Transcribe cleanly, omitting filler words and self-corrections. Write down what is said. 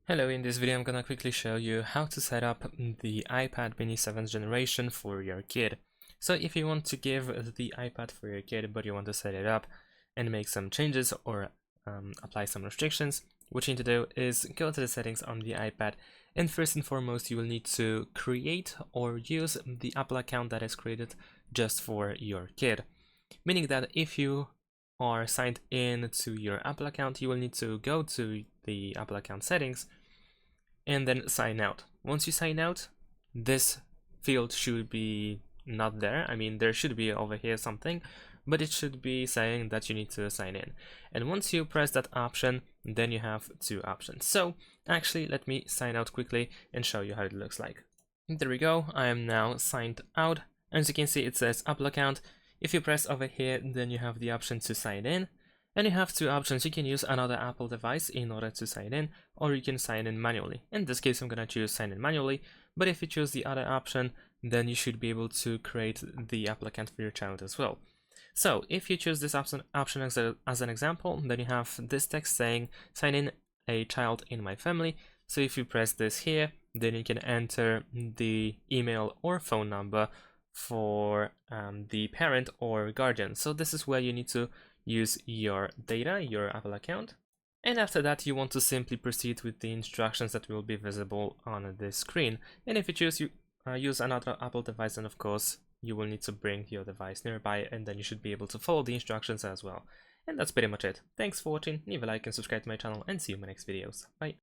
Hello, in this video I'm gonna quickly show you how to set up the iPad mini 7th generation for your kid. So if you want to give the iPad for your kid but you want to set it up and make some changes or apply some restrictions, what you need to do is go to the settings on the iPad, and first and foremost you will need to create or use the Apple account that is created just for your kid. Meaning that if you are signed in to your Apple account, you will need to go to the Apple account settings and then sign out. Once you sign out, this field should be not there. I mean, there should be over here something, but it should be saying that you need to sign in. And once you press that option, then you have two options. So actually, let me sign out quickly and show you how it looks like. There we go. I am now signed out. As you can see, it says Apple account. If you press over here, then you have the option to sign in. And you have two options. You can use another Apple device in order to sign in, or you can sign in manually. In this case, I'm going to choose sign in manually, but if you choose the other option, then you should be able to create the Apple account for your child as well. So if you choose this option as an example, then you have this text saying sign in a child in my family. So if you press this here, then you can enter the email or phone number for the parent or guardian. So this is where you need to use your data, your Apple account. And after that, you want to simply proceed with the instructions that will be visible on the screen. And if you choose to use another Apple device, then of course, you will need to bring your device nearby, and then you should be able to follow the instructions as well. And that's pretty much it. Thanks for watching, leave a like and subscribe to my channel, and see you in my next videos. Bye!